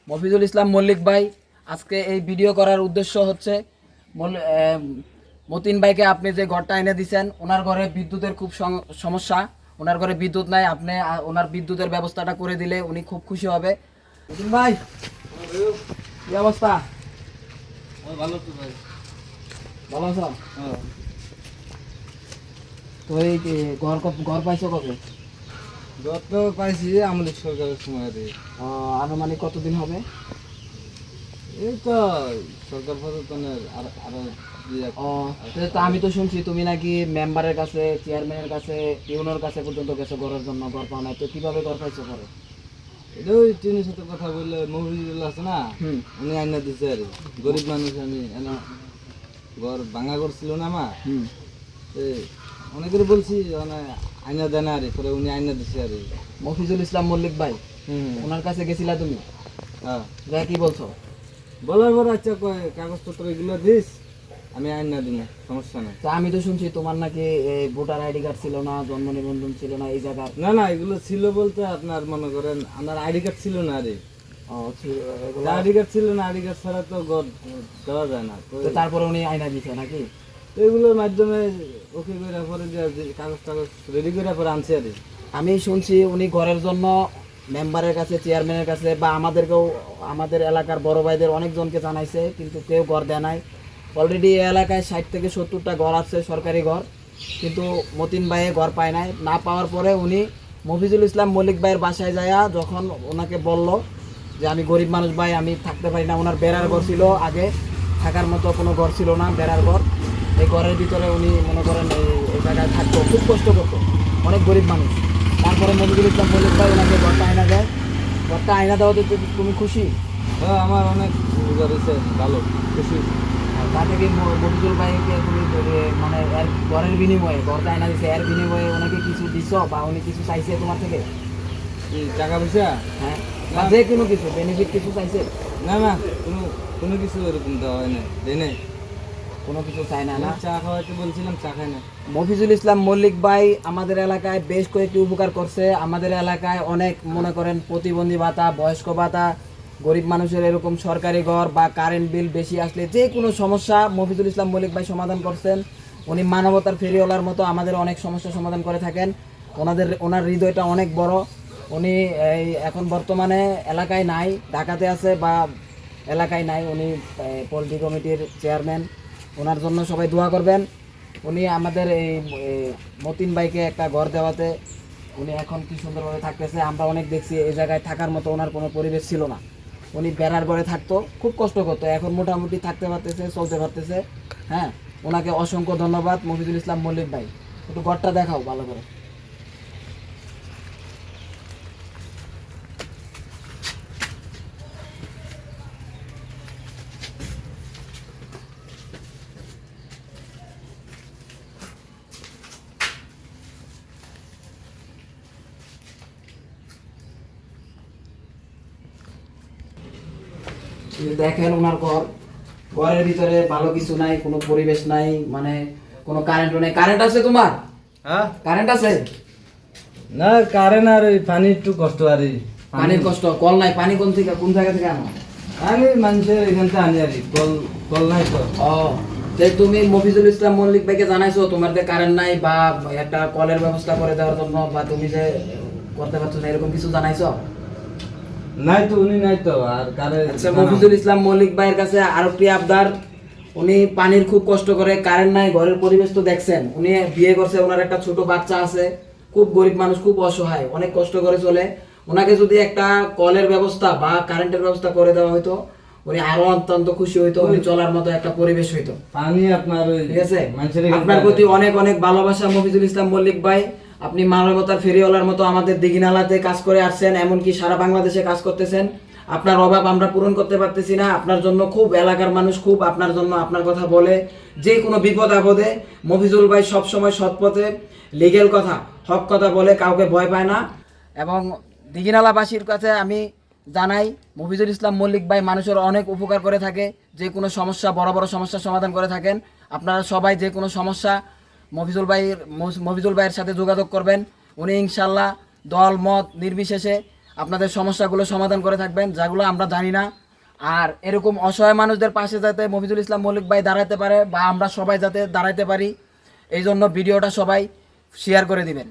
মফিজুল ইসলাম মল্লিক ভাই, আজকে এই ভিডিও করার উদ্দেশ্য হচ্ছে মতিন ভাইকে আপনি যে ঘরটা এনে দিয়েছেন, ওনার ঘরে বিদ্যুতের খুব সমস্যা। ওনার ঘরে বিদ্যুৎ নাই, আপনি ওনার বিদ্যুতের ব্যবস্থাটা করে দিলে উনি খুব খুশি হবে। মতিন ভাই, কি অবস্থা? ভালো তো ভাই। ভালো আছো? তো এই ঘর পাইছো কবে? যত পাইছি আমলিক সরকারের সময় রে। আনুমানিক কতদিন হবে? এই তো সরকার প্রশাসনের আরো তো আমি তো শুনছি তুমি নাকি মেম্বারের কাছে, চেয়ারম্যানের কাছে, ইউনোর কাছে পর্যন্ত গেছো ঘরের জন্য, ঘর পাও না। তো কিভাবে ঘর পাইছো ঘরে? এটা ওই টিনের সাথে কথা বললে মফিজুল আছে না, উনি আইনা দিছে আর গরিব মানুষ আমি ঘর ভাঙা করছিল না আমার। অনেকের বলছি মানে আইনা দেয় না আরে, পরে উনি আইনা দিছে আর। মফিজুল ইসলাম মল্লিক ভাই, ওনার কাছে গেছিলা তুমি? হ্যাঁ। যা কি বলছো? বলার পর আচ্ছা কয় কাগজপত্র এগুলো দিস, আমি আইনা দিন, সমস্যা নাই। তা আমি তো শুনছি তোমার নাকি ভোটার আইডি কার্ড ছিল না, জন্ম নিবন্ধন ছিল না এই জায়গার। না না, এগুলো ছিল বলতে আপনার মনে করেন আমার আইডি কার্ড ছিল না রে। আইডি কার্ড ছিল না, আইডি কার্ড ছাড়া তো ঘর দেওয়া যায় না। তো তারপরে উনি আইনা দিছে নাকি? তো এগুলোর মাধ্যমে ওকে করে পরে যে কাগজ টাগজ রেডি করে পরে আনছে আর। আমি শুনছি উনি ঘরের জন্য মেম্বারের কাছে, চেয়ারম্যানের কাছে বা আমাদেরকেও, আমাদের এলাকার বড় ভাইদের অনেকজনকে জানাইছে, কিন্তু কেউ ঘর দেয় নাই। অলরেডি এই এলাকায় 60 থেকে 70টা ঘর আছে, সরকারি ঘর, কিন্তু মতিন ভাইয়ে ঘর পায় নাই। না পাওয়ার পরে উনি মফিজুল ইসলাম মল্লিক ভাইয়ের বাসায় যায়া যখন ওনাকে বলল যে আমি গরিব মানুষ ভাই, আমি থাকতে পারি না, ওনার বেড়ার ঘর ছিল আগে, থাকার মতো কোনো ঘর ছিল না, বেড়ার ঘর। এই ঘরের ভিতরে উনি মনে করেন এই জায়গায় থাকতো, খুব কষ্ট করতো, অনেক গরিব মানুষ। তারপরে মফিজুল ইসলাম মল্লিক ভাই ওনাকে ঘরটা আয়না দেয়। ঘরটা আয়না দেওয়াতে তুমি খুশি? হ্যাঁ, আমার অনেক উপকার হয়েছে, ভালো খুশি। আর তা থেকে মফিজুল ভাইকে তুমি মানে এর ঘরের বিনিময়ে, ঘরটা আয়না দিচ্ছে, এর বিনিময়ে ওনাকে কিছু দিছ বা উনি কিছু চাইছে তোমার থেকে? টাকা পয়সা? হ্যাঁ, বা যে কোনো কিছু বেনিফিট কিছু চাইছে? না না, কোনো কোনো কিছু এরকম দেওয়া হয় না, দেয় নাই, কোনো কিছু চায় না। না, চা খাওয়াইতে বলছিলাম, চা খাই না। মফিজুল ইসলাম মল্লিক ভাই আমাদের এলাকায় বেশ কয়েকটি উপকার করছে। আমাদের এলাকায় অনেক মনে করেন প্রতিবন্ধী ভাতা, বয়স্ক ভাতা, গরিব মানুষের এরকম সরকারি ঘর বা কারেন্ট বিল বেশি আসলে যে কোনো সমস্যা মফিজুল ইসলাম মল্লিক ভাই সমাধান করছেন। উনি মানবতার ফেরিওয়ালার মতো আমাদের অনেক সমস্যা সমাধান করে থাকেন। ওনার হৃদয়টা অনেক বড়। উনি এই এখন বর্তমানে এলাকায় নাই, ঢাকাতে আছে বা এলাকায় নাই। উনি পলিটি কমিটির চেয়ারম্যান। ওনার জন্য সবাই দোয়া করবেন। উনি আমাদের এই মতিন ভাইকে একটা ঘর দেওয়াতে উনি এখন কি সুন্দরভাবে থাকতেছে। আমরা অনেক দেখছি এই জায়গায় থাকার মতো ওনার কোনো পরিবেশ ছিল না, উনি বেড়ার ঘরে থাকতো, খুব কষ্ট করতো, এখন মোটামুটি থাকতে পারতেছে, চলতে পারতেছে। হ্যাঁ, ওনাকে অসংখ্য ধন্যবাদ মফিজুল ইসলাম মল্লিক ভাই। একটু ঘরটা দেখাও ভালো করে। দেখেন ওনার ঘর, ঘরের ভিতরে ভালো কিছু নাই, কোনো পরিবেশ নাই, মানে কোনো কারেন্টও নেই। কারেন্ট আছে তোমার? হ্যাঁ, কারেন্ট আছে? না কারেন্ট আর ওই পানি একটু কষ্ট আর। পানির কষ্ট? কল নাই? পানি কোন থেকে, কোন জায়গা থেকে আনো? আমি মানুষের এখান থেকে আনি আর, কল কল নাই তো। ও, তাই তুমি মফিজুল ইসলাম মল্লিক ভাইকে জানাইছো তোমার যে কারেন্ট নাই বা একটা কলের ব্যবস্থা করে দেওয়ার জন্য, বা তুমি যে করতে পারছো না এরকম কিছু জানাইছো? নাই তো, উনি নাই তো। আর কারেন্ট আচ্ছা, মফিজুল ইসলাম মল্লিক ভাইয়ের কাছে আরো প্রিয় আবদার, উনি পানির খুব কষ্ট করে, কারেন্ট নাই, ঘরের পরিবেশ তো দেখছেন। উনি বিয়ে করছে, ওনার একটা ছোট বাচ্চা আছে, খুব গরিব মানুষ, খুব অসহায়, অনেক কষ্ট করে চলে। ওনাকে যদি একটা কলের ব্যবস্থা বা কারেন্টের ব্যবস্থা করে দেওয়া হয়তো উনি আরো অত্যন্ত খুশি হইতো, উনি চলার মতো একটা পরিবেশ হইতো। পানি আপনার ঠিক আছে, আপনার প্রতি অনেক অনেক ভালোবাসা মফিজুল ইসলাম মল্লিক ভাই। আপনি মানবতার ফেরিওয়ালার মতো আমাদের দিঘিনালাতে কাজ করে আসছেন, এমনকি সারা বাংলাদেশে কাজ করতেছেন। আপনার অভাব আমরা পূরণ করতে পারতেছি না, আপনার জন্য খুব এলাকার মানুষ খুব আপনার জন্য আপনার কথা বলে। যে কোনো বিপদ আপদে মফিজুল ভাই সবসময় সৎপথে লিগেল কথা, হক কথা বলে, কাউকে ভয় পায় না। এবং দিঘিনালাবাসীর কাছে আমি জানাই, মফিজুল ইসলাম মল্লিক ভাই মানুষের অনেক উপকার করে থাকে, যে কোনো সমস্যা, বড় বড় সমস্যার সমাধান করে থাকেন। আপনারা সবাই যে কোনো সমস্যা মফিজুল ভাইয়ের সাথে যোগাযোগ করবেন। উনি ইনশাল্লাহ দল মত নির্বিশেষে আপনাদের সমস্যাগুলো সমাধান করে থাকবেন, যেগুলো আমরা জানি না। আর এরকম অসহায় মানুষদের পাশে যাতে মফিজুল ইসলাম মল্লিক ভাই দাঁড়াতে পারে বা আমরা সবাই যাতে দাঁড়াতে পারি, এই জন্য ভিডিওটা সবাই শেয়ার করে দিবেন।